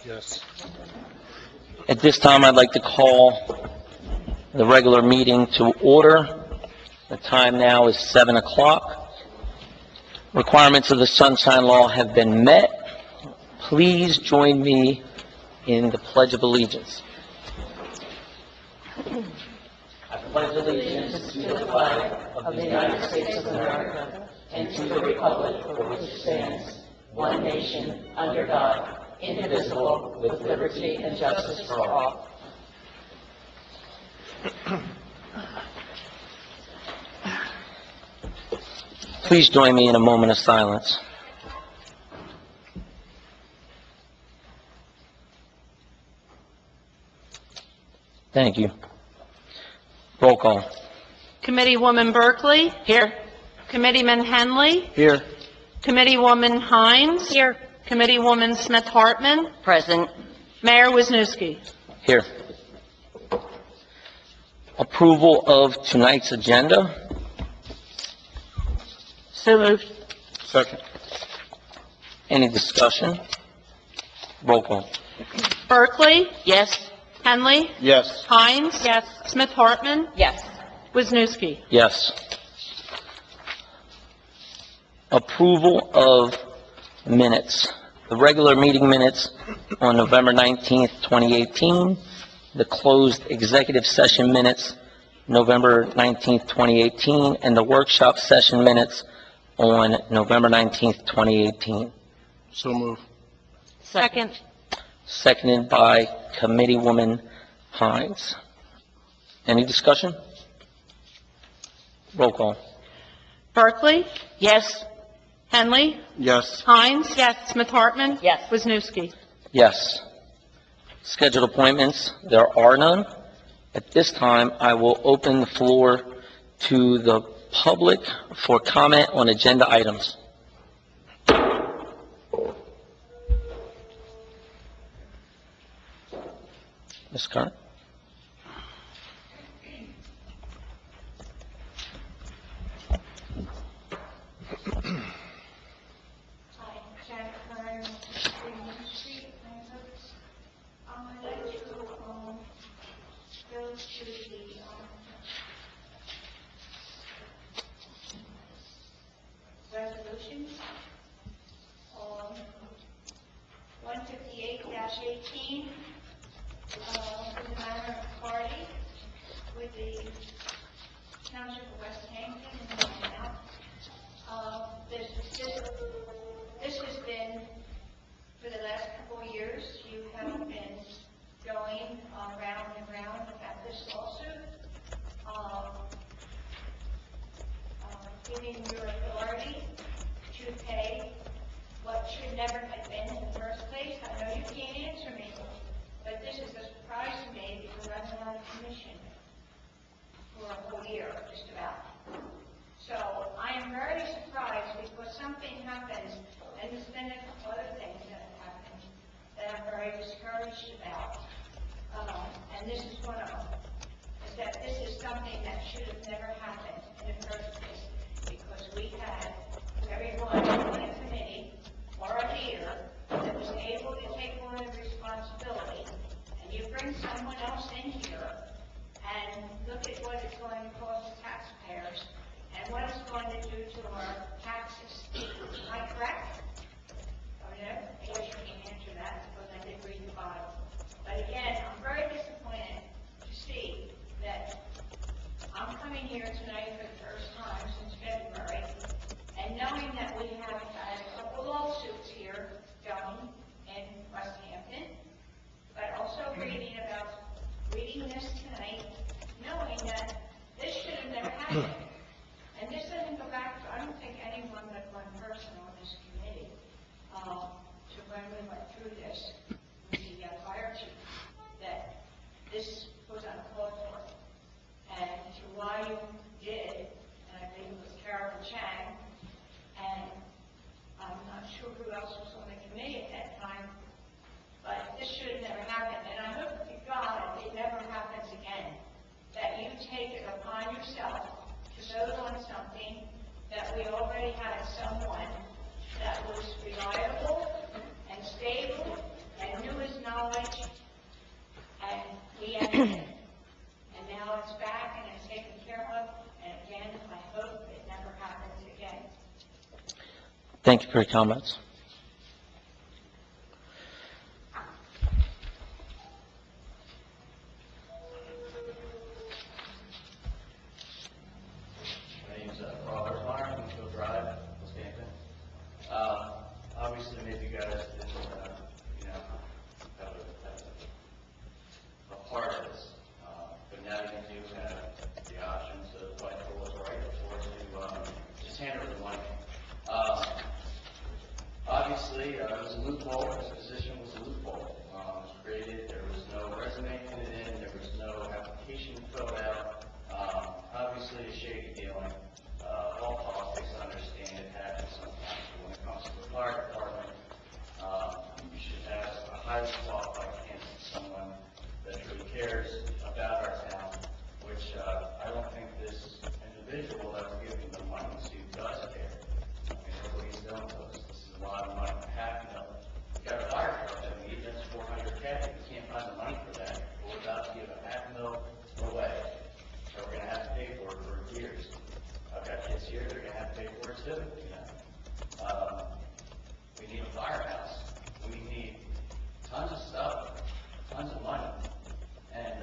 Yes. At this time, I'd like to call the regular meeting to order. The time now is 7 o'clock. Requirements of the Sunshine Law have been met. Please join me in the Pledge of Allegiance. I pledge allegiance to the flag of the United States of America and to the republic for which it stands, one nation, under God, indivisible, with liberty and justice for all. Please join me in a moment of silence. Thank you. Roll call. Committeewoman Berkeley? Here. Committeeman Henley? Here. Committeewoman Hines? Here. Committeewoman Smith-Hartman? Present. Mayor Wisniewski? Here. Approval of tonight's agenda. So moved. Second. Any discussion? Roll call. Berkeley? Yes. Henley? Yes. Hines? Yes. Smith-Hartman? Yes. Wisniewski? Yes. Approval of minutes. The regular meeting minutes on November 19th, 2018. The closed executive session minutes, November 19th, 2018. And the workshop session minutes on November 19th, 2018. So move. Second. Seconded by Committeewoman Hines. Any discussion? Roll call. Berkeley? Yes. Henley? Yes. Hines? Yes. Smith-Hartman? Yes. Wisniewski? Yes. Scheduled appointments, there are none. At this time, I will open the floor to the public for comment on agenda items. Ms. Curran? Hi, Janet Curran, Green Street, Plainhurst. I'd like to go to the resolutions on 158-18 in the matter of party with the Township of West Hampton and the amount. This has been, for the last couple of years, you have been going round and round about this lawsuit, giving your authority to pay what should never have been in the first place. I know you can't answer me, but this is a surprise to me because I've been on a commission for a whole year, just about. So I am very surprised because something happens, and there's been a couple other things that have happened that I'm very discouraged about. And this is one of them, is that this is something that should have never happened in the first place, because we had everyone in the committee or a leader that was able to take on the responsibility, and you bring someone else in here and look at what it's going to cost the taxpayers and what it's going to do to our taxes. Am I correct? Oh, yeah? I guess you can't answer that because I did read the Bible. But again, I'm very disappointed to see that I'm coming here tonight for the first time since February, and knowing that we have had a couple lawsuits here going in West Hampton, but also reading this tonight, knowing that this should have never happened. And this doesn't go back to, I don't think anyone but one person on this committee, to when we went through this with the fire chief, that this was uncalled for. And to why you did, and I think it was Carolyn Chang, and I'm not sure who else was on the committee at that time, but this should have never happened. And I hope to God it never happens again, that you take it upon yourself to vote on something that we already had someone that was reliable and stable and knew his Thank you for your comments. My name's Carl Erzmeyer, Winfield Drive, West Hampton. Obviously, maybe you guys didn't, have a part of this, but now you do have the option to fight for what's right or to just hand over the money. Obviously, it was a loophole. This position was a loophole. It was created. There was no resume handed in. There was no application filled out. Obviously, a shady dealing. All politics, I understand it happens sometimes. But when it comes to the fire department, you should have a highly qualified candidate, someone that really cares about our town, which I don't think this individual that we're giving the money to does care. I mean, everybody's done to us. This is a lot of money. You got a fire truck that we need, that's $400K. We can't find the money for that. We're about to give $500,000 away. So we're going to have to pay for it for years. I've got kids here, they're going to have to pay for it too, We need a firehouse. We need tons of stuff, tons of money. And,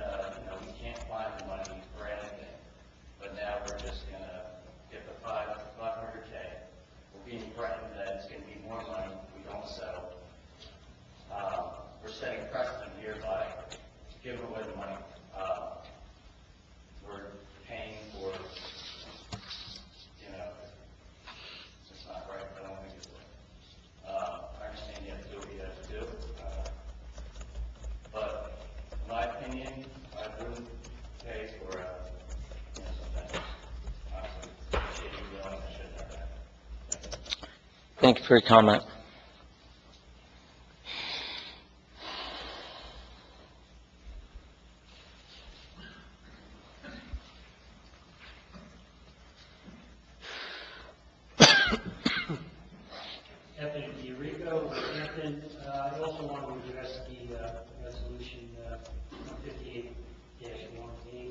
we can't find the money for anything. But now we're just going to get the $500K. We're being threatened that it's going to be more money if we don't settle. We're setting precedent here by giving away the money. We're paying for, it's not right. I don't think it's right. I understand you have to do what you have to do. But in my opinion, I wouldn't pay for something. Honestly, shady dealing, I shouldn't have that. Thank you for your comment. Anthony DiRico, Hampton. I also want to address the resolution 158-1A.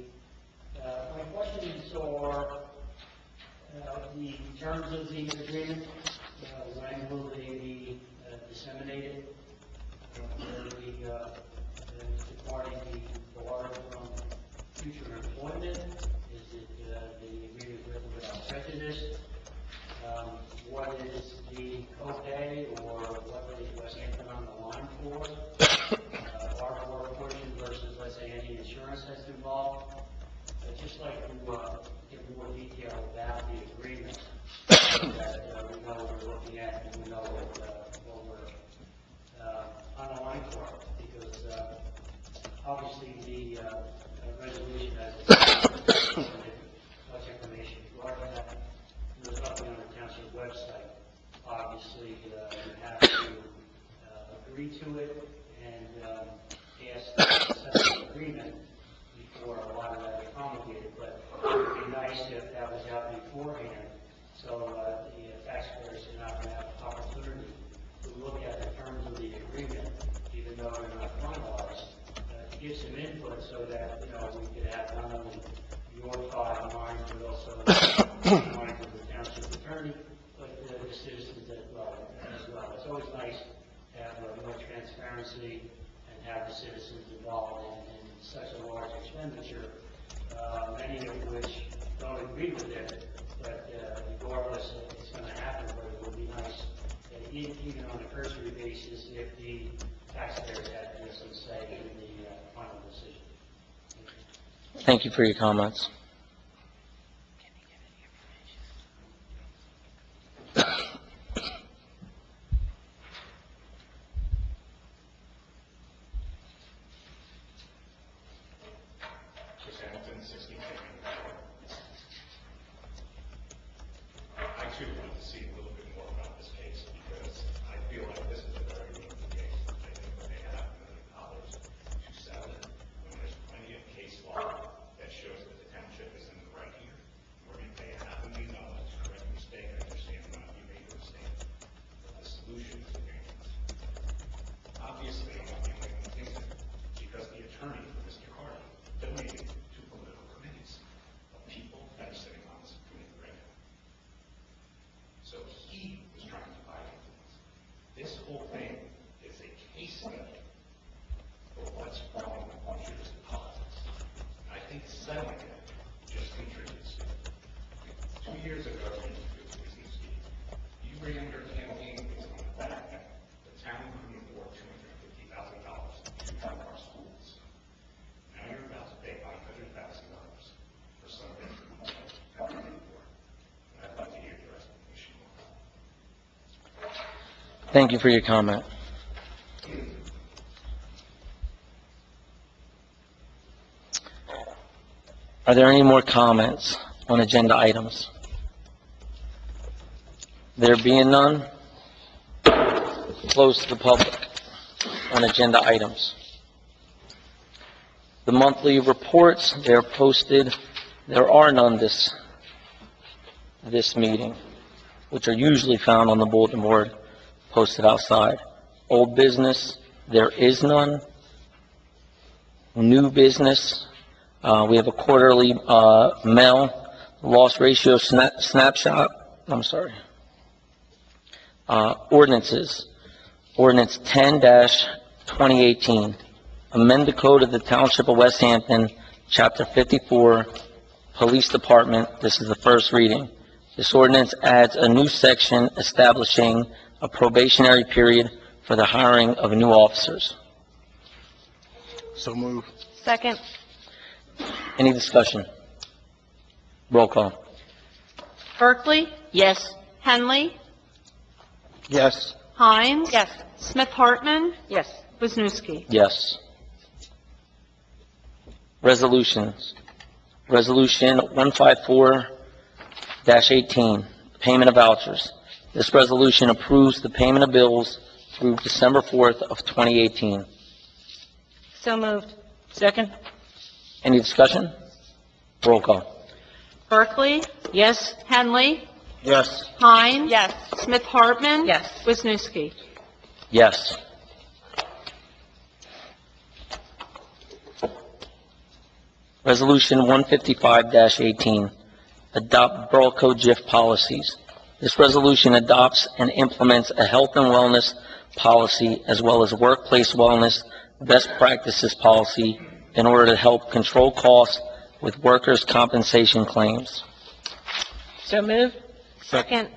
My questions are the terms of the agreement. When will they be disseminated? Will the party be barred from future employment? Is it the agreement written without prejudice? What is the copay, or what is West Hampton on the line for? Our portion versus, let's say, any insurance that's involved. I'd just like to give more detail about the agreement that we know what we're looking at and we know what we're on the line for. Because obviously the resolution has much information regarding that. There's nothing on the township website. Obviously, you have to agree to it and ask to set an agreement before a lot of that is promulgated. But it would be nice if that was out beforehand, so the taxpayers are not going to have an opportunity to look at the terms of the agreement, even though they're not finalized, to give some input so that we could have not only your thought in mind, but also the mind of the township attorney, but the citizens as well. It's always nice to have more transparency and have the citizens involved in such a large expenditure, many of which don't agree with it, but regardless, it's going to happen, but it would be nice, even on a cursory basis, if the taxpayers had some say in the final decision. Thank you for your comments. Hamilton, 16. I too want to see a little bit more about this case because I feel like this is a very unique case. I think that they have $1 million to settle it when there's plenty of case law that shows that the township Thank you for your comment. Are there any more comments on agenda items? There being none, close to the public on agenda items. The monthly reports, they're posted. There are none this meeting, which are usually found on the bulletin board posted outside. Old business, there is none. New business, we have a quarterly mail loss ratio snapshot. I'm sorry. Ordinances. Ordinance 10-2018. Amend the code of the Township of West Hampton, Chapter 54, Police Department. This is the first reading. This ordinance adds a new section establishing a probationary period for the hiring of new officers. So move. Second. Any discussion? Roll call. Berkeley, Yes. Henley, Yes. Hines. Yes. Smith Hartman, Yes. Wisniewski. Yes. Resolutions. Resolution 154-18, payment of vouchers. This resolution approves the payment of bills through December 4th of 2018. So moved. Second. Any discussion? Roll call. Berkeley, Yes. Henley, Yes. Hines. Yes. Smith Hartman. Yes. Wisniewski. Yes. Resolution 155-18, adopt Borough Code GIF policies. This resolution adopts and implements a health and wellness policy as well as workplace wellness best practices policy in order to help control costs with workers' compensation claims. So moved. Second.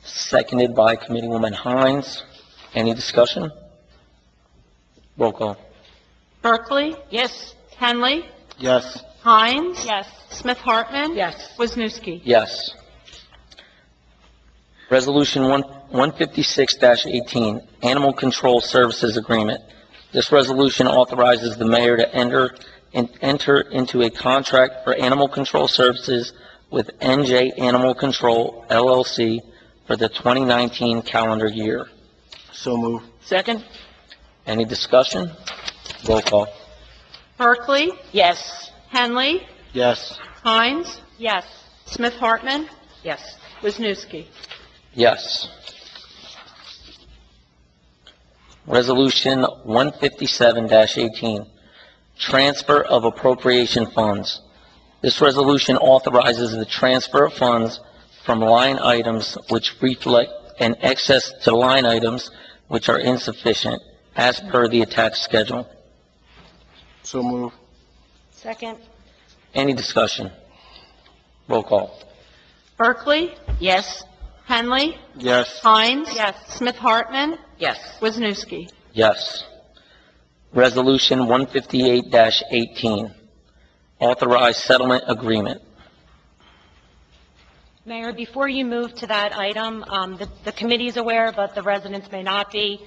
Seconded by Committeewoman Hines. Any discussion? Roll call. Berkeley, Yes. Henley, Yes. Hines. Yes. Smith Hartman. Yes. Wisniewski. Yes. Resolution 156-18, Animal Control Services Agreement. This resolution authorizes the mayor to enter into a contract for animal control services with NJ Animal Control LLC for the 2019 calendar year. So move. Second. Any discussion? Roll call. Berkeley, Yes. Henley, Yes. Hines. Yes. Smith Hartman. Yes. Wisniewski. Yes. Resolution 157-18, transfer of appropriation funds. This resolution authorizes the transfer of funds from line items which reflect an excess to line items which are insufficient as per the attached schedule. So move. Second. Any discussion? Roll call. Berkeley, Yes. Henley, Yes. Hines. Yes. Smith Hartman. Yes. Wisniewski. Yes. Resolution 158-18, authorized settlement agreement. Mayor, before you move to that item, the committee is aware, but the residents may not be.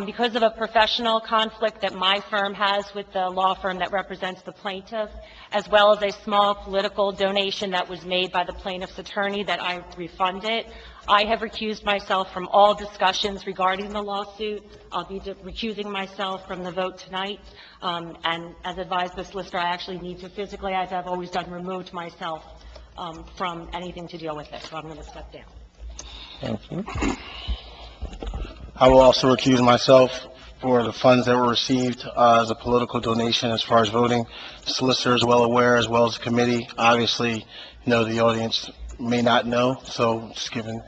Because of a professional conflict that my firm has with the law firm that represents the plaintiff, as well as a small political donation that was made by the plaintiff's attorney that I refunded, I have recused myself from all discussions regarding the lawsuit. I'll be recusing myself from the vote tonight. And as advised by solicitor, I actually need to physically, as I've always done, remove myself from anything to deal with it. So I'm going to step down. Thank you. I will also recuse myself for the funds that were received as a political donation as far as voting. The solicitor is well aware, as well as the committee. Obviously, the audience may not know, so just giving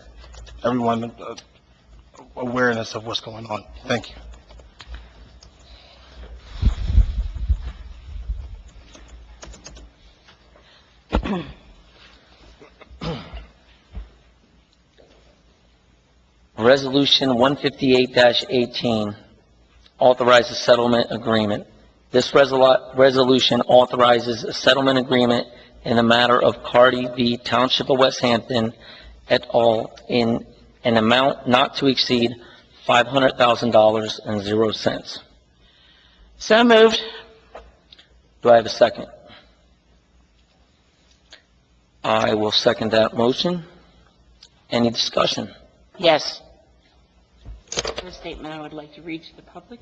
everyone awareness of what's going on. Thank you. Resolution 158-18 authorizes settlement agreement. This resolution authorizes a settlement agreement in the matter of Carty v. Township of West Hampton et al. in an amount not to exceed $500,000.00. So moved. Do I have a second? I will second that motion. Any discussion? Yes. A statement I would like to read to the public.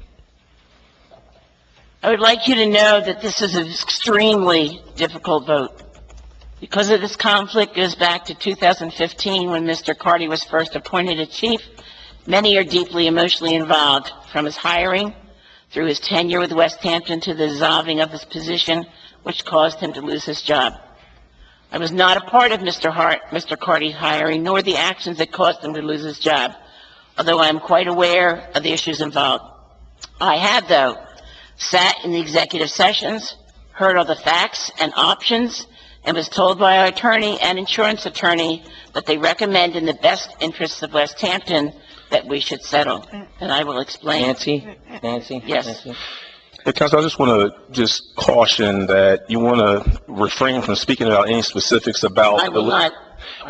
I would like you to know that this is an extremely difficult vote. Because of this conflict goes back to 2015 when Mr. Carty was first appointed as chief. Many are deeply emotionally involved, from his hiring through his tenure with West Hampton to the dissolving of his position, which caused him to lose his job. I was not a part of Mr. Carty's hiring, nor the actions that caused him to lose his job, although I am quite aware of the issues involved. I have, though, sat in the executive sessions, heard all the facts and options, and was told by our attorney and insurance attorney that they recommend in the best interests of West Hampton that we should settle. And I will explain. Nancy? Yes. Nancy? Hey, Council, I just want to caution that you want to refrain from speaking about any specifics about I will not.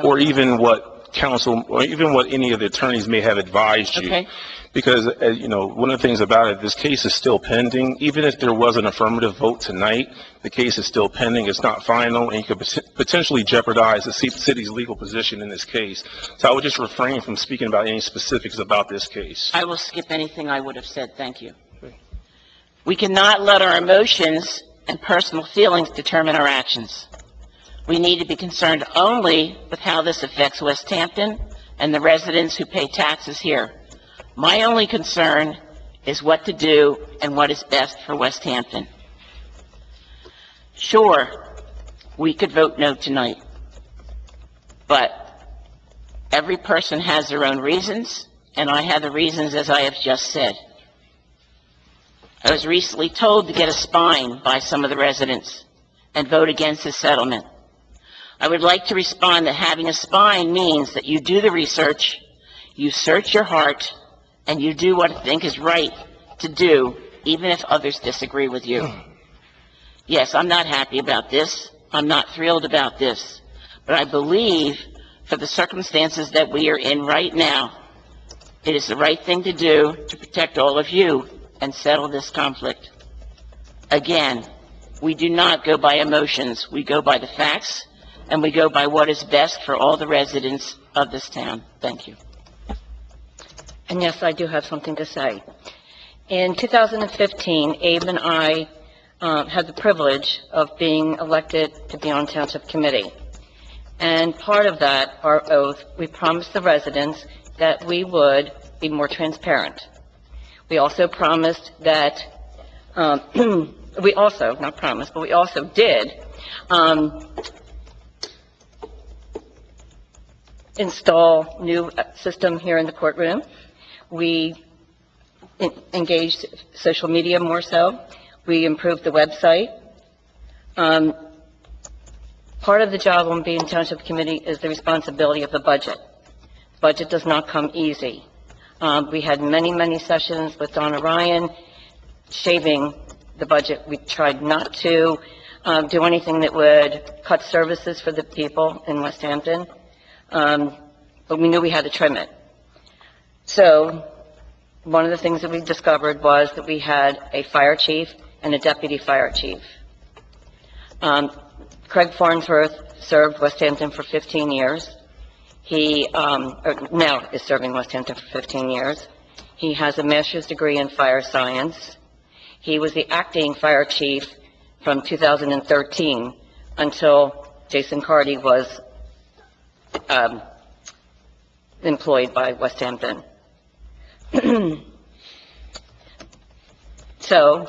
or even what counsel, or even what any of the attorneys may have advised you. Okay. Because, you know, one of the things about it, this case is still pending. Even if there was an affirmative vote tonight, the case is still pending. It's not final, and you could potentially jeopardize the city's legal position in this case. So I would just refrain from speaking about any specifics about this case. I will skip anything I would have said. Thank you. We cannot let our emotions and personal feelings determine our actions. We need to be concerned only with how this affects West Hampton and the residents who pay taxes here. My only concern is what to do and what is best for West Hampton. Sure, we could vote no tonight, but every person has their own reasons, and I have the reasons as I have just said. I was recently told to get a spine by some of the residents and vote against the settlement. I would like to respond that having a spine means that you do the research, you search your heart, and you do what I think is right to do, even if others disagree with you. Yes, I'm not happy about this. I'm not thrilled about this. But I believe, for the circumstances that we are in right now, it is the right thing to do to protect all of you and settle this conflict. Again, we do not go by emotions. We go by the facts, and we go by what is best for all the residents of this town. Thank you. And yes, I do have something to say. In 2015, Abe and I had the privilege of being elected to be on Township Committee. And part of that, our oath, we promised the residents that we would be more transparent. We also promised that, we also did install new system here in the courtroom. We engaged social media more so. We improved the website. Part of the job on being Township Committee is the responsibility of the budget. Budget does not come easy. We had many, many sessions with Donna Ryan shaving the budget. We tried not to do anything that would cut services for the people in West Hampton, but we knew we had to trim it. So one of the things that we discovered was that we had a fire chief and a deputy fire chief. Craig Farnsworth served West Hampton for 15 years. He now is serving West Hampton for 15 years. He has a master's degree in fire science. He was the acting fire chief from 2013 until Jason Carty was employed by West Hampton. So,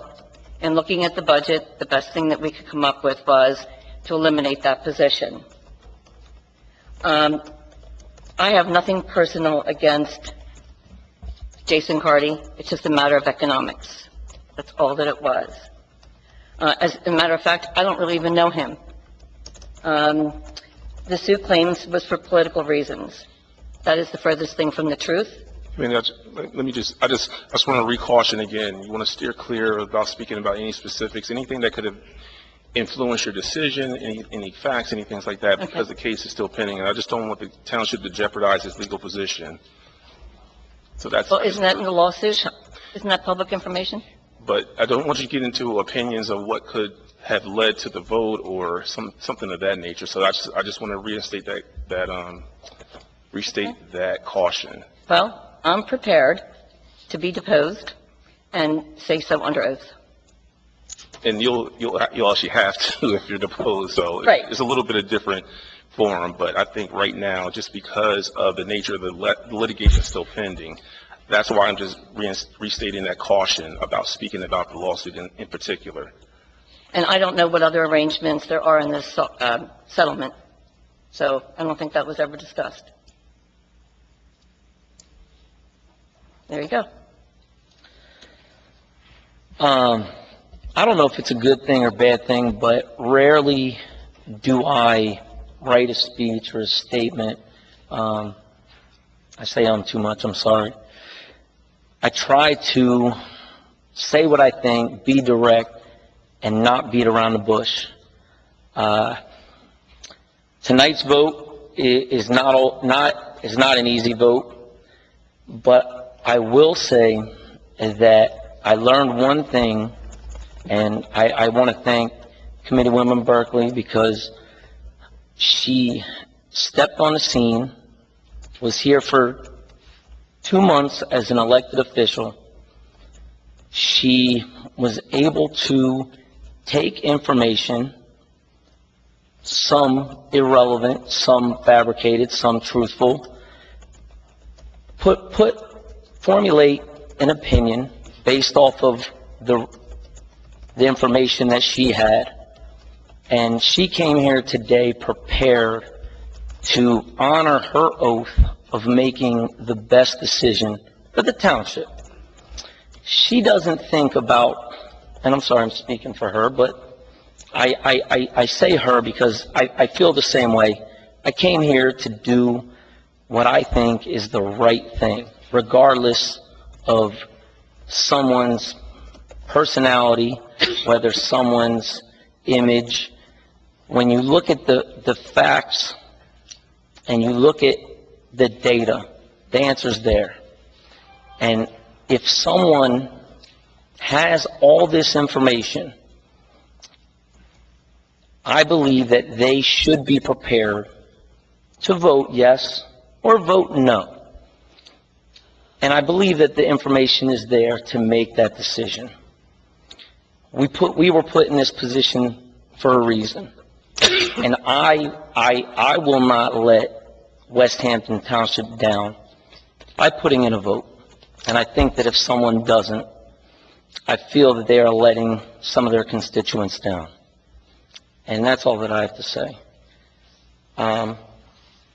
in looking at the budget, the best thing that we could come up with was to eliminate that position. I have nothing personal against Jason Carty. It's just a matter of economics. That's all that it was. As a matter of fact, I don't really even know him. The suit claims was for political reasons. That is the furthest thing from the truth. I mean, I just want to re-caution again. You want to steer clear about speaking about any specifics, anything that could have influenced your decision, any facts, anything like that, Okay. because the case is still pending, and I just don't want the township to jeopardize its legal position. So that's. Well, isn't that in the lawsuit? Isn't that public information? But I don't want you to get into opinions of what could have led to the vote or something of that nature. So I just want to restate that caution. Well, I'm prepared to be deposed and say so under oath. And you'll actually have to if you're deposed. So Right. it's a little bit of different form, but I think right now, just because of the nature of the litigation still pending, that's why I'm just restating that caution about speaking about the lawsuit in particular. And I don't know what other arrangements there are in this settlement, so I don't think that was ever discussed. There you go. I don't know if it's a good thing or bad thing, but rarely do I write a speech or a statement. I say too much, I'm sorry. I try to say what I think, be direct, and not beat around the bush. Tonight's vote is not an easy vote, but I will say that I learned one thing, and I want to thank Committeewoman Berkeley because she stepped on the scene, was here for 2 months as an elected official. She was able to take information, some irrelevant, some fabricated, some truthful, formulate an opinion based off of the information that she had. And she came here today prepared to honor her oath of making the best decision for the township. She doesn't think about, and I'm sorry I'm speaking for her, but I say her because I feel the same way. I came here to do what I think is the right thing, regardless of someone's personality, whether someone's image. When you look at the facts and you look at the data, the answer's there. And if someone has all this information, I believe that they should be prepared to vote yes or vote no. And I believe that the information is there to make that decision. We were put in this position for a reason. And I will not let West Hampton Township down by putting in a vote. And I think that if someone doesn't, I feel that they are letting some of their constituents down. And that's all that I have to say. I'm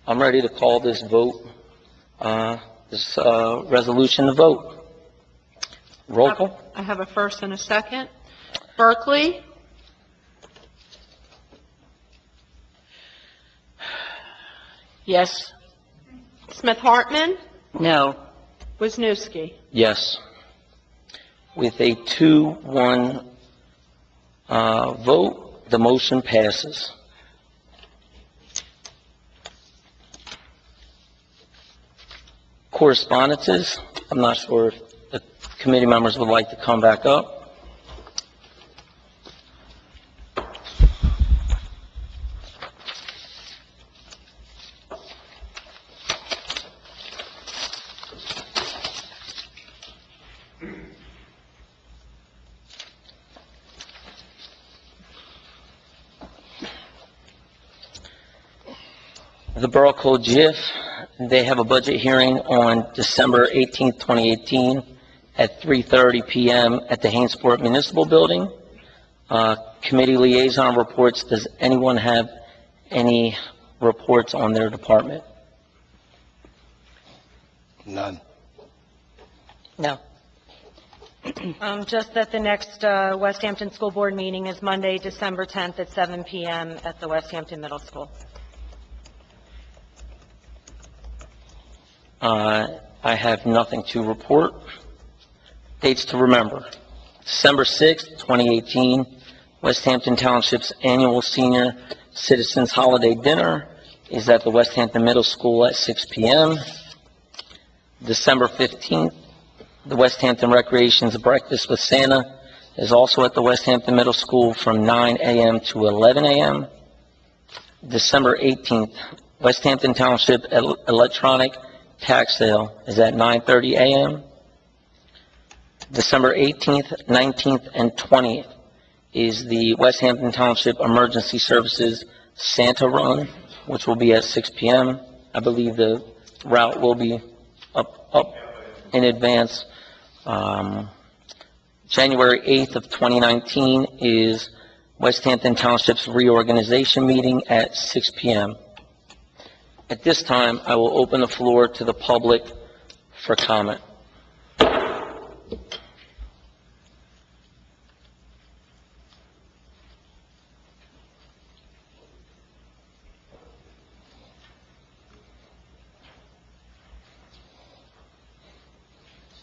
ready to call this vote, this resolution to vote. Roll call. I have a first and a second. Berkeley? Yes. Smith Hartman? No. Wisniewski? Yes. With a 2-1 vote, the motion passes. Correspondences, I'm not sure if the committee members would like to come back up. The Borough Code GIF, they have a budget hearing on December 18th, 2018 at 3:30 p.m. at the Hainsport Municipal Building. Committee liaison reports. Does anyone have any reports on their department? None. No. Just that the next West Hampton School Board meeting is Monday, December 10th at 7 p.m. at the West Hampton Middle School. I have nothing to report. Dates to remember. December 6th, 2018, West Hampton Township's annual Senior Citizens Holiday Dinner is at the West Hampton Middle School at 6 p.m. December 15th, the West Hampton Recreation's Breakfast with Santa is also at the West Hampton Middle School from 9 a.m. to 11 a.m. December 18th, West Hampton Township Electronic Tax Sale is at 9:30 a.m. December 18th, 19th, and 20th is the West Hampton Township Emergency Services Santa Run, which will be at 6 p.m. I believe the route will be up in advance. January 8th of 2019 is West Hampton Township's reorganization meeting at 6 p.m. At this time, I will open the floor to the public for comment.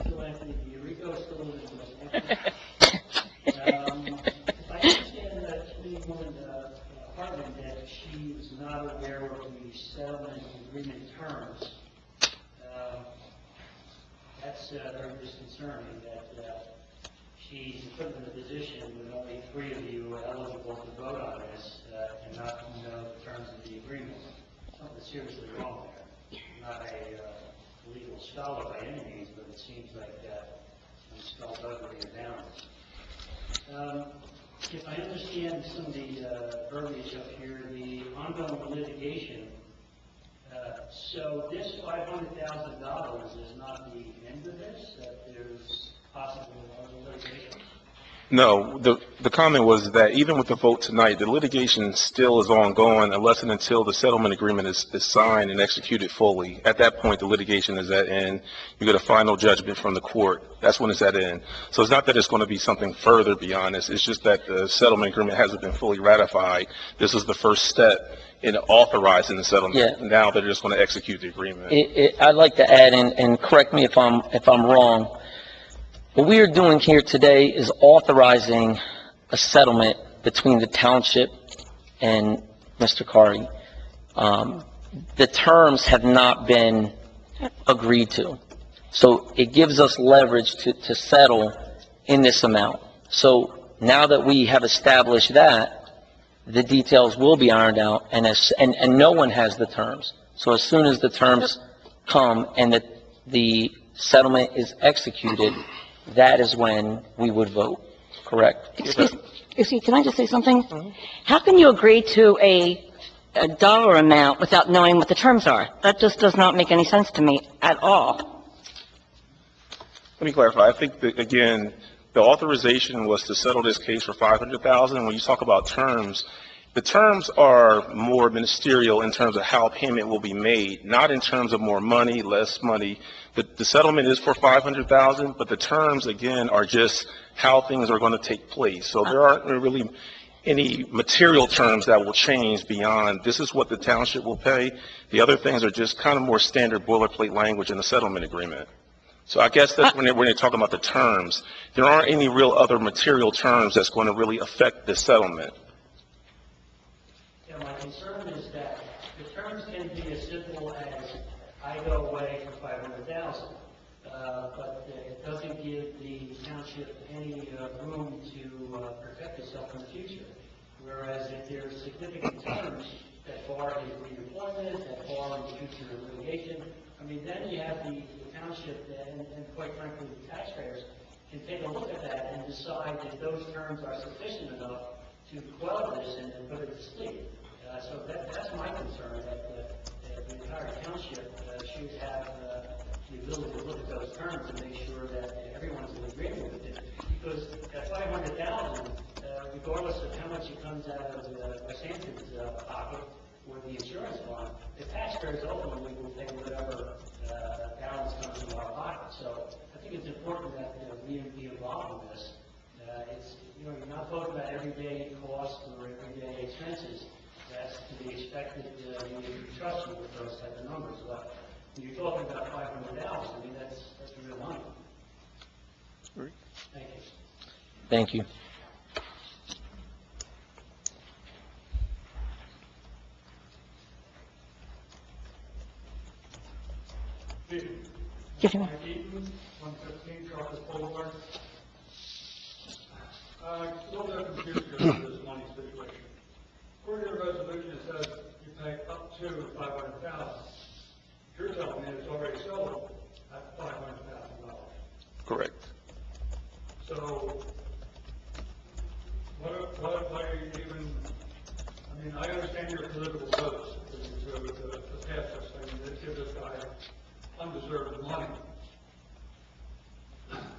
Still Anthony Fiorico, still in the If I understand that Cleveland Hartman, that she was not aware of the settlement agreement terms, that's very disconcerting that she's put in a position with only 3 of you eligible to vote on this and not know the terms of the agreement. Something seriously wrong there. I'm not a legal scholar by any means, but it seems like I'm spelled over your bounds. If I understand some of the verbiage up here, the ongoing litigation, so this $500,000 is not the end of this, that there's possibly another litigation? No, the comment was that even with the vote tonight, the litigation still is ongoing unless and until the settlement agreement is signed and executed fully. At that point, the litigation is at end. You get a final judgment from the court. That's when it's at end. So it's not that it's going to be something further beyond this. It's just that the settlement agreement hasn't been fully ratified. This is the first step in authorizing the settlement. Yeah. Now they're just going to execute the agreement. I'd like to add in, and correct me if I'm wrong, what we are doing here today is authorizing a settlement between the township and Mr. Kari. The terms have not been agreed to. So it gives us leverage to settle in this amount. So now that we have established that, the details will be ironed out, and no one has the terms. So as soon as the terms come and the settlement is executed, that is when we would vote, correct? Excuse me, can I just say something? How can you agree to a dollar amount without knowing what the terms are? That just does not make any sense to me at all. Let me clarify. I think that, again, the authorization was to settle this case for $500,000. When you talk about terms, the terms are more ministerial in terms of how payment will be made, not in terms of more money, less money. The settlement is for $500,000, but the terms, again, are just how things are going to take place. So there aren't really any material terms that will change beyond this is what the township will pay. The other things are just kind of more standard boilerplate language in the settlement agreement. So I guess that's when they're talking about the terms. There aren't any real other material terms that's going to really affect this settlement. Yeah, my concern is that the terms can be as simple as I go away for $500,000, but it doesn't give the township any room to protect itself in the future. Whereas if there are significant terms that bar his redeployment, that bar the future litigation, I mean, then you have the township and quite frankly the taxpayers can take a look at that and decide if those terms are sufficient enough to quell this and put it to sleep. So that's my concern, that the entire township should have the ability to look at those terms and make sure that everyone's in agreement with it. Because that $500,000, regardless of how much it comes out of West Hampton's pocket or the insurance fund, the taxpayers ultimately will pay whatever balance comes into our pocket. So I think it's important that we be involved in this. It's, you're not talking about everyday costs or everyday expenses. That's to be expected. You need to be trusted with those type of numbers. But when you're talking about $500,000, I mean that's real money. Thank you. Thank you. still no confusion over this money situation. According to the resolution, it says you pay up to 500,000. You're telling me it's already sold at $500,000. Correct. So, what are you even, I mean, I understand your political votes to pass this thing, to give this guy undeserved money.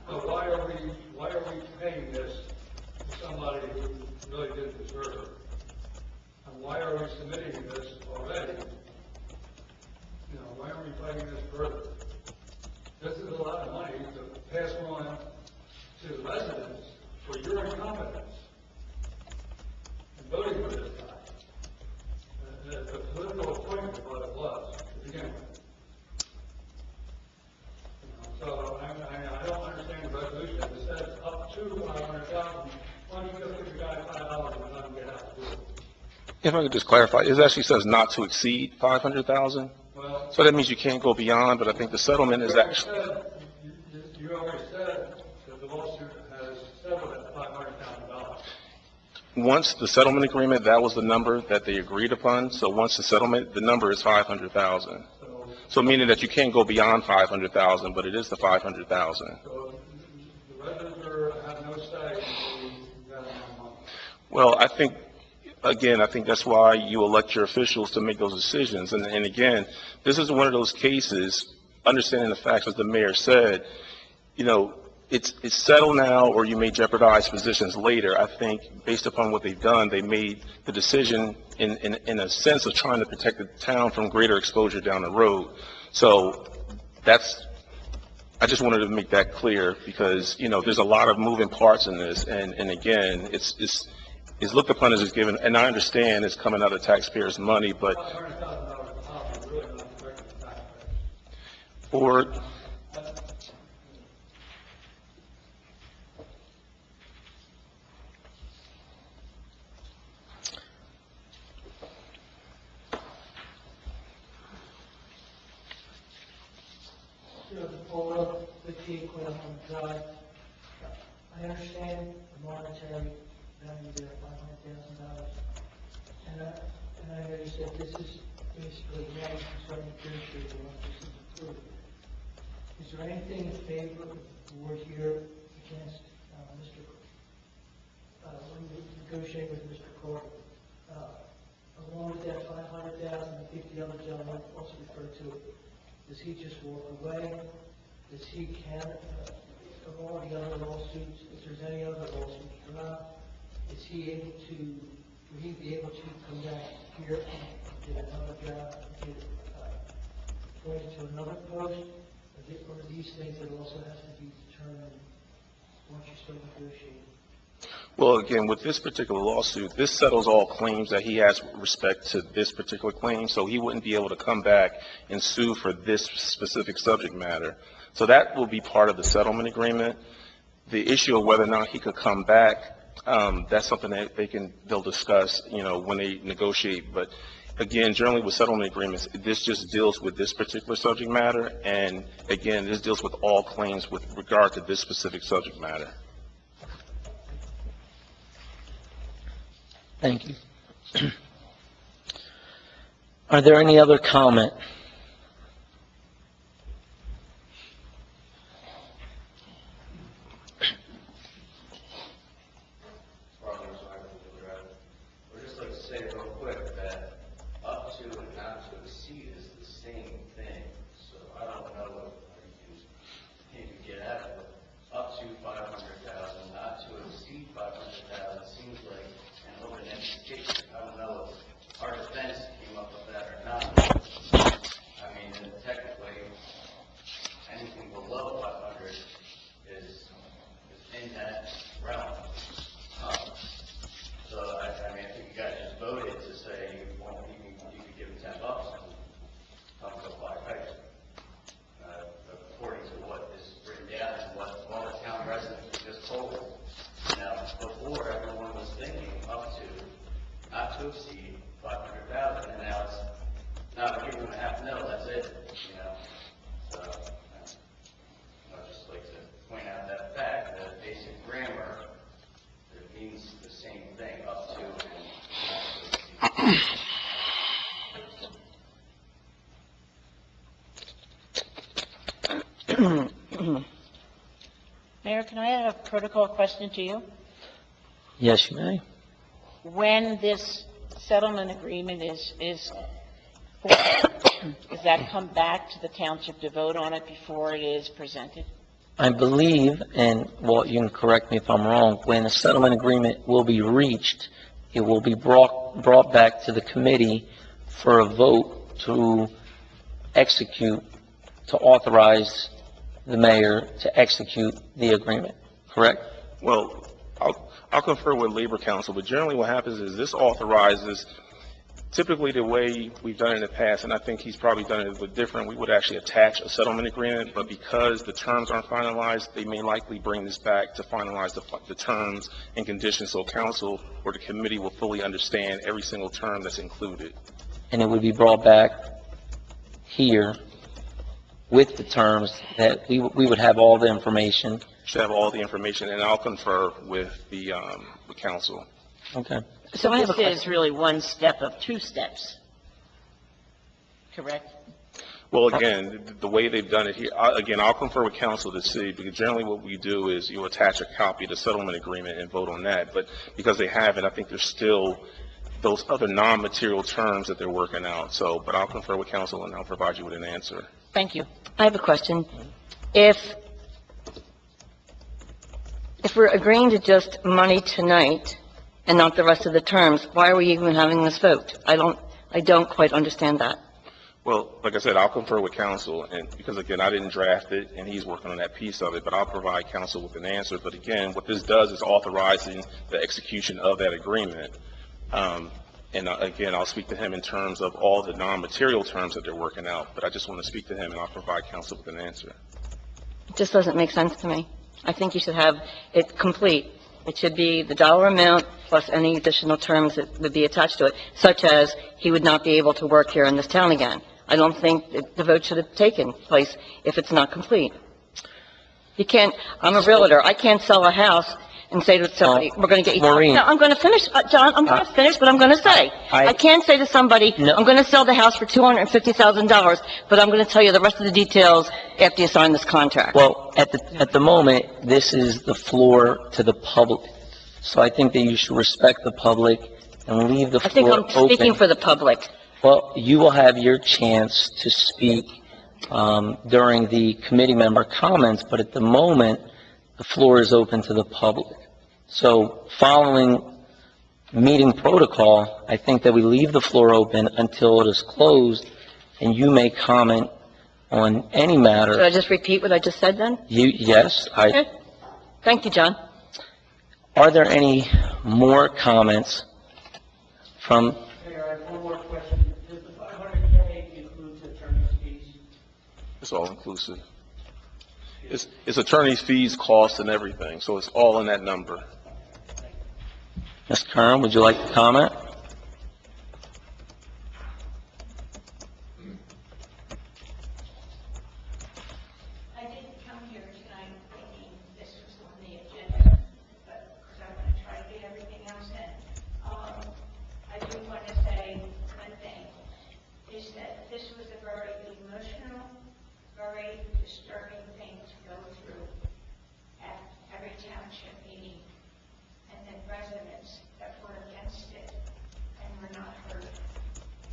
But why are we paying this to somebody who really didn't deserve it? And why are we submitting this already? You know, why aren't we fighting this further? This is a lot of money to pass on to the residents for your incompetence in voting for this guy. The political appointment of what it was to begin with. So I don't understand the resolution. It says up to 500,000. Why don't you just give the guy $5 and let him get out and do it? If I could just clarify, it actually says not to exceed 500,000. Well, So that means you can't go beyond, but I think the settlement is actually, you already said that the lawsuit has settled at $500,000. once the settlement agreement, that was the number that they agreed upon. So once the settlement, the number is 500,000. So meaning that you can't go beyond 500,000, but it is the 500,000. So the residents have no say in that amount of money. Well, I think that's why you elect your officials to make those decisions. And again, this is one of those cases, understanding the facts, as the mayor said, you know, it's settled now, or you may jeopardize positions later. I think based upon what they've done, they made the decision in a sense of trying to protect the town from greater exposure down the road. So I just wanted to make that clear because, you know, there's a lot of moving parts in this. And again, it's looked upon as it's given, and I understand it's coming out of taxpayers' money, but $500,000 is really not directed to taxpayers. or Paula, 58 Quail Drive. I understand the monetary value there, $500,000. And I know you said this is basically now starting to negotiate once this is approved. Is there anything in favor of the board here against when you negotiate with Mr. Corbett? Along with that $500,000, I think the other gentleman also referred to it. Does he just walk away? Does he of all the other lawsuits, if there's any other lawsuits or not, is he able to, will he be able to come back here and get another job, get appointed to another post? Or are these things that also has to be determined once you start negotiating? well, again, with this particular lawsuit, this settles all claims that he has with respect to this particular claim, so he wouldn't be able to come back and sue for this specific subject matter. So that will be part of the settlement agreement. The issue of whether or not he could come back, that's something that they'll discuss, you know, when they negotiate. But again, generally with settlement agreements, this just deals with this particular subject matter, and again, this deals with all claims with regard to this specific subject matter. Thank you. Are there any other comment? We'd just like to say real quick that up to and not to exceed is the same thing. So I don't know if you can get at it, but up to 500,000, not to exceed 500,000 seems like an open-ended case. I don't know if our defense came up with that or not. I mean, technically, anything below 500 is in that realm. So, I mean, I think you guys just voted to say you could give them $10 and come to apply price. According to what is written down and what all the town residents just told. Now, before, everyone was thinking up to, not to exceed 500,000, and now it's, no, we're giving them $500,000, that's it, you know? So, I'd just like to point out that fact, that basic grammar, it means Mayor, can I add a protocol question to you? Yes, you may. When this settlement agreement is formed, does that come back to the township to vote on it before it is presented? I believe, and Walt, you can correct me if I'm wrong, when a settlement agreement will be reached, it will be brought back to the committee for a vote to execute, to authorize the mayor to execute the agreement, correct? Well, I'll confer with Labor Council, but generally what happens is this authorizes, typically the way we've done it in the past, and I think he's probably done it a little different, we would actually attach a settlement agreement, but because the terms aren't finalized, they may likely bring this back to finalize the terms and conditions, so council or the committee will fully understand every single term that's included. And it would be brought back here with the terms that we would have all the information. Should have all the information, and I'll confer with the council. Okay. So this is really one step of two steps, correct? Well, again, the way they've done it here, again, I'll confer with council to see, because generally what we do is you attach a copy of the settlement agreement and vote on that, but because they haven't, I think there's still those other non-material terms that they're working out, so, but I'll confer with council and I'll provide you with an answer. Thank you. I have a question. If we're agreeing to just money tonight and not the rest of the terms, why are we even having this vote? I don't quite understand that. Well, like I said, I'll confer with council, and because again, I didn't draft it, and he's working on that piece of it, but I'll provide council with an answer. But again, what this does is authorizing the execution of that agreement. And again, I'll speak to him in terms of all the non-material terms that they're working out, but I just want to speak to him, and I'll provide council with an answer. It just doesn't make sense to me. I think you should have it complete. It should be the dollar amount plus any additional terms that would be attached to it, such as he would not be able to work here in this town again. I don't think the vote should have taken place if it's not complete. You can't, I'm a realtor, I can't sell a house and say to somebody, we're going to get you... Maureen. No, I'm going to finish, John, I'm going to finish what I'm going to say. I can't say to somebody, No. I'm going to sell the house for $250,000, but I'm going to tell you the rest of the details after you sign this contract. Well, at the moment, this is the floor to the public, so I think that you should respect the public and leave the I think floor I'm open. speaking for the public. Well, you will have your chance to speak during the committee member comments, but at the moment, the floor is open to the public. So following meeting protocol, I think that we leave the floor open until it is closed, and you may comment on any Should matter. I just repeat what I just said then? Yes, Okay. Thank you, John. Are there any more comments from, Mayor, I have one more question. Does the 500K include attorney's fees? It's all inclusive. It's attorney's fees, costs, and everything, so it's all in that number. Ms. Kern, would you like to comment? I didn't come here tonight thinking this was on the agenda, but because I want to try to get everything else in. I do want to say one thing, is that this was a very emotional, very disturbing thing to go through at every township meeting, and then residents that were against it and were not heard.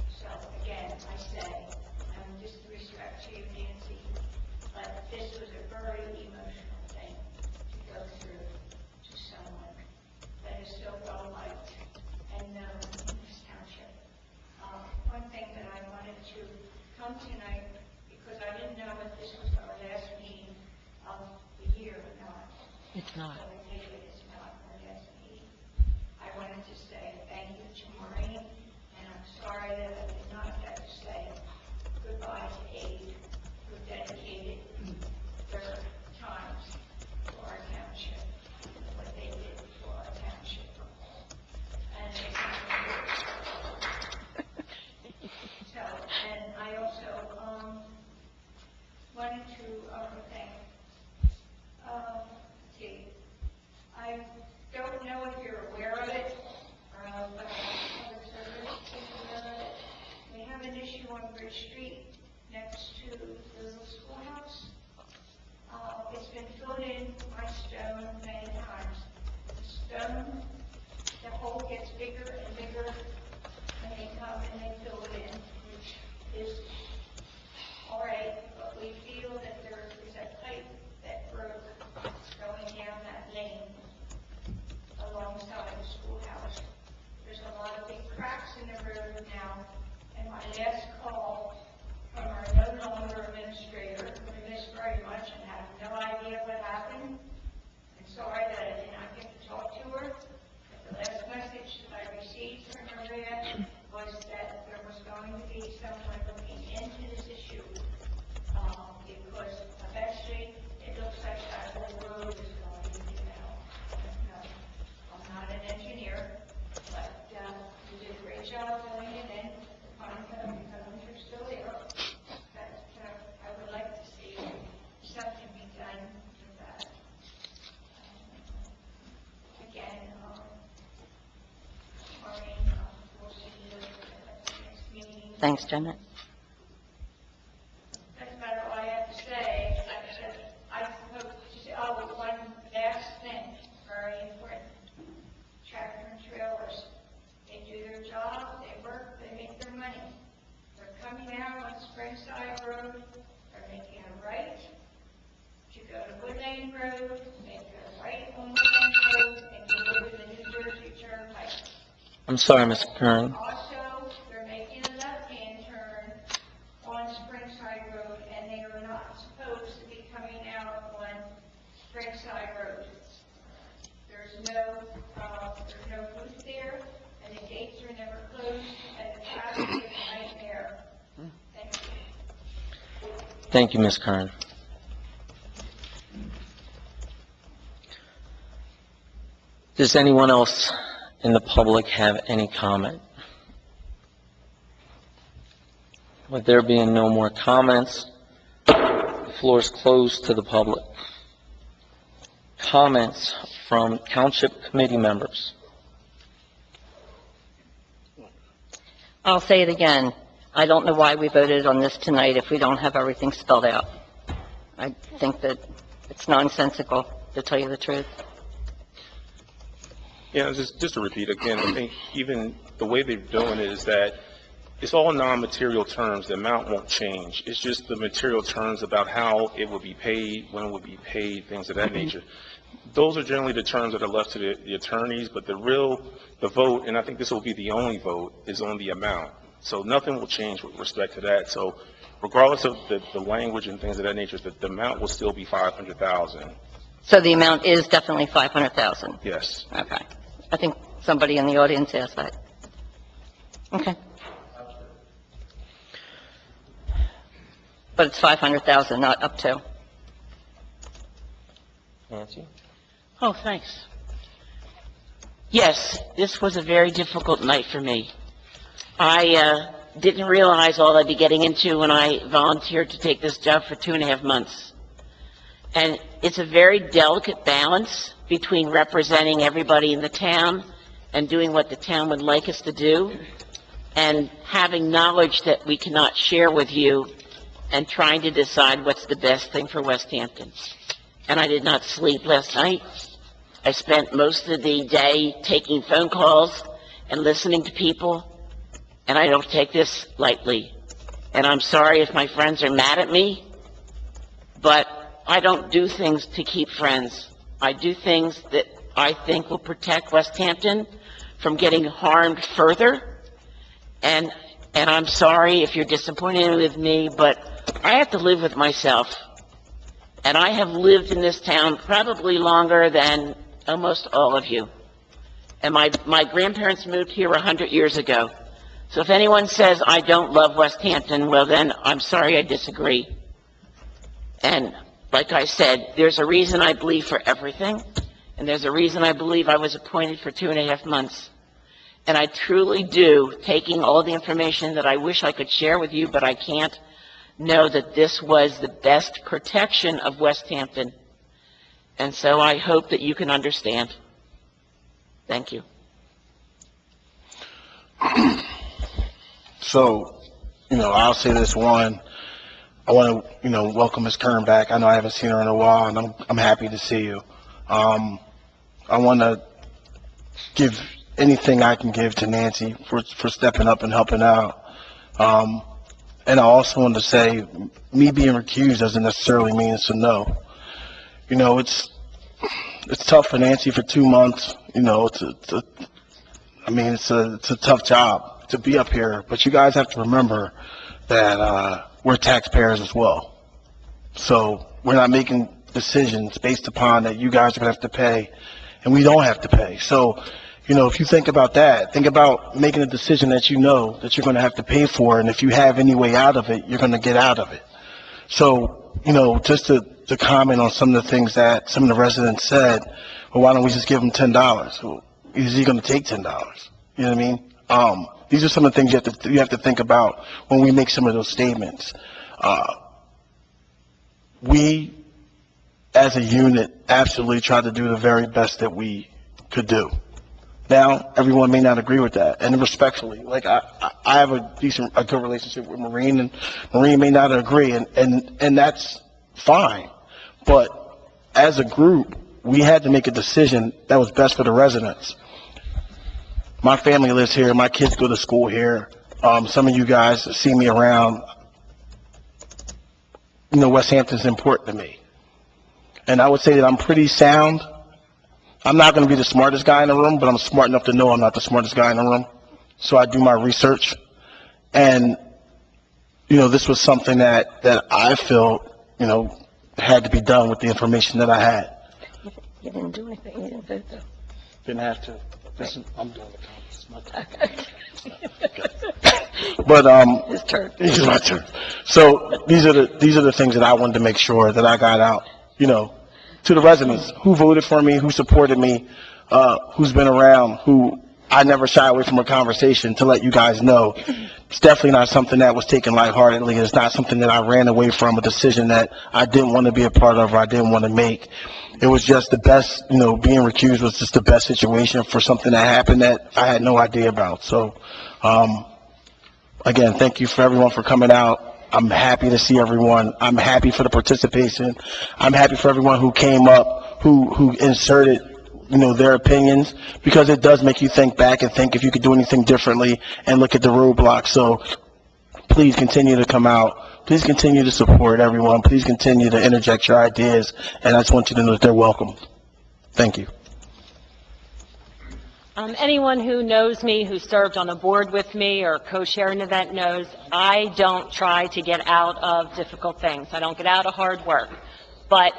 So again, I say, with respect to you, Nancy, but this was a very emotional thing to go through to someone that is so well-liked and known in this township. One thing that I wanted to come tonight, because I didn't know if this was our last meeting of the year or not. It's not. So I take it it's not our last meeting. I wanted to say thank you to Maureen, and I'm sorry that I did not get to say goodbye to Abe, who dedicated their times to our township, what they did for our township. And so, and I also wanted to thank, let's see, Thanks, Janet. That's about all I have to say. I suppose, oh, one last thing, very important. Tractor and trailers, they do their job, they work, they make their money. They're coming out on Springside Road, they're making a right to go to Wood Lane Road, make a right on Wood Lane Road, and go over the New Jersey Turnpike. I'm sorry, Ms. Kern. Also, they're making a left-hand turn on Springside Road, and they are not supposed to be coming out on Springside Road. There's no booth there, and the gates are never closed, and the traffic is a nightmare. Thank you. Thank you, Ms. Kern. Does anyone else in the public have any comment? With there being no more comments, the floor is closed to the public. Comments from township committee members. I'll say it again. I don't know why we voted on this tonight if we don't have everything spelled out. I think that it's nonsensical, to tell you the truth. Yeah, just to repeat again, I think even the way they're doing it is that it's all non-material terms. The amount won't change. It's just the material terms about how it will be paid, when it will be paid, things of that nature. Those are generally the terms that are left to the attorneys, but the vote, and I think this will be the only vote, is on the amount. So nothing will change with respect to that. So regardless of the language and things of that nature, the amount will still be $500,000. So the amount is definitely $500,000? Yes. Okay. I think somebody in the audience asked that. Okay. But it's 500,000, not up to. Nancy? Oh, thanks. Yes, this was a very difficult night for me. I didn't realize all I'd be getting into when I volunteered to take this job for 2.5 months. And it's a very delicate balance between representing everybody in the town and doing what the town would like us to do, and having knowledge that we cannot share with you, and trying to decide what's the best thing for West Hampton. And I did not sleep last night. I spent most of the day taking phone calls and listening to people, and I don't take this lightly. And I'm sorry if my friends are mad at me, but I don't do things to keep friends. I do things that I think will protect West Hampton from getting harmed further. And I'm sorry if you're disappointed with me, but I have to live with myself. And I have lived in this town probably longer than almost all of you. And my grandparents moved here 100 years ago. So if anyone says I don't love West Hampton, well then, I'm sorry, I disagree. And like I said, there's a reason I believe for everything, and there's a reason I believe I was appointed for 2.5 months. And I truly do, taking all the information that I wish I could share with you, but I can't, know that this was the best protection of West Hampton. And so I hope that you can understand. Thank you. So, I'll say this one. I want to, welcome Ms. Kern back. I know I haven't seen her in a while, and I'm happy to see you. I want to give anything I can give to Nancy for stepping up and helping out. And I also want to say, me being recused doesn't necessarily mean it's a no. It's tough for Nancy for 2 months. It's a tough job to be up here. But you guys have to remember that we're taxpayers as well. So we're not making decisions based upon that you guys are going to have to pay, and we don't have to pay. So, if you think about that, think about making a decision that you know that you're going to have to pay for, and if you have any way out of it, you're going to get out of it. So, just to comment on some of the things that some of the residents said, well, why don't we just give them $10? Well, is he going to take $10? You know what I mean? These are some of the things you have to think about when we make some of those statements. We, as a unit, absolutely tried to do the very best that we could do. Now, everyone may not agree with that, and respectfully, like, I have a good relationship with Maureen, and Maureen may not agree, and that's fine. But as a group, we had to make a decision that was best for the residents. My family lives here, my kids go to school here. Some of you guys see me around. You know, West Hampton's important to me. And I would say that I'm pretty sound. I'm not going to be the smartest guy in the room, but I'm smart enough to know I'm not the smartest guy in the room. So I do my research. And, you know, this was something that I felt, you know, had to be done with the information that I had. You didn't do anything, you didn't vote though. Didn't have to. Listen, I'm doing the comments. My turn. But, His turn. it's my turn. So these are the things that I wanted to make sure that I got out, you know, to the residents who voted for me, who supported me, who's been around, who I never shy away from a conversation, to let you guys know it's definitely not something that was taken lightheartedly. It's not something that I ran away from, a decision that I didn't want to be a part of or I didn't want to make. It was just the best, you know, being recused was just the best situation for something that happened that I had no idea about. So, again, thank you for everyone for coming out. I'm happy to see everyone. I'm happy for the participation. I'm happy for everyone who came up, who inserted, you know, their opinions, because it does make you think back and think if you could do anything differently and look at the roadblocks. So please continue to come out. Please continue to support everyone. Please continue to interject your ideas. And I just want you to know that they're welcome. Thank you. Anyone who knows me, who served on a board with me or co-chaired an event knows I don't try to get out of difficult things. I don't get out of hard work. But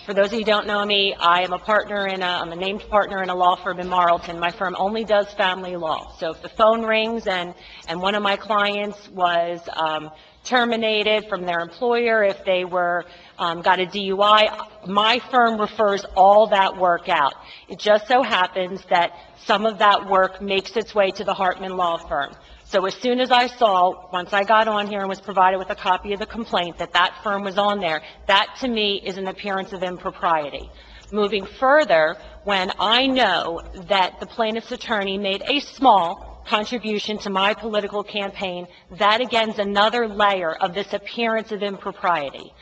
for those of you who don't know me, I'm a named partner in a law firm in Marlton. My firm only does family law. So if the phone rings and one of my clients was terminated from their employer, if they got a DUI, my firm refers all that work out. It just so happens that some of that work makes its way to the Hartman Law Firm. So as soon as I saw, once I got on here and was provided with a copy of the complaint, that firm was on there, that to me is an appearance of impropriety. Moving further, when I know that the plaintiff's attorney made a small contribution to my political campaign, that again is another layer of this appearance of impropriety.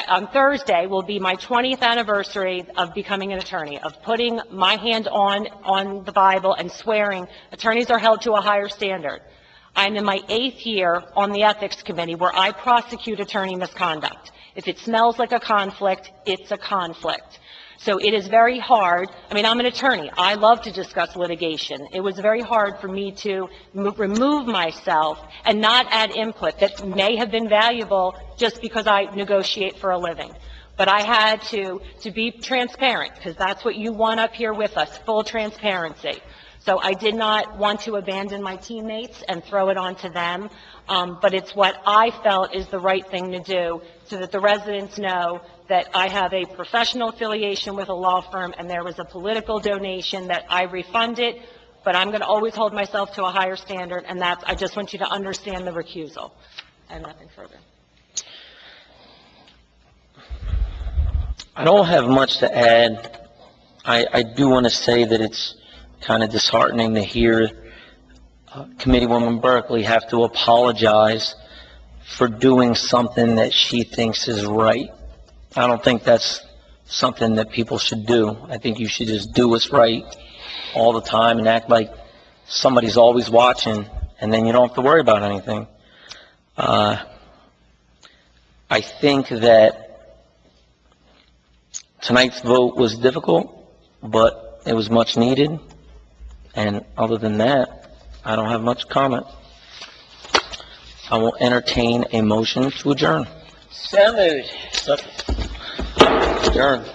On Thursday will be my 20th anniversary of becoming an attorney, of putting my hand on the Bible and swearing attorneys are held to a higher standard. I'm in my 8th year on the ethics committee where I prosecute attorney misconduct. If it smells like a conflict, it's a conflict. So it is very hard. I mean, I'm an attorney. I love to discuss litigation. It was very hard for me to remove myself and not add input that may have been valuable just because I negotiate for a living. But I had to be transparent, because that's what you want up here with us, full transparency. So I did not want to abandon my teammates and throw it on to them, but it's what I felt is the right thing to do so that the residents know that I have a professional affiliation with a law firm and there was a political donation that I refunded, but I'm going to always hold myself to a higher standard, and I just want you to understand the recusal. And nothing further. I don't have much to add. I do want to say that it's kind of disheartening to hear Committeewoman Berkeley have to apologize for doing something that she thinks is right. I don't think that's something that people should do. I think you should just do what's right all the time and act like somebody's always watching, and then you don't have to worry about anything. I think that tonight's vote was difficult, but it was much needed. And other than that, I don't have much comment. I will entertain a motion to adjourn. So moved. Adjourn.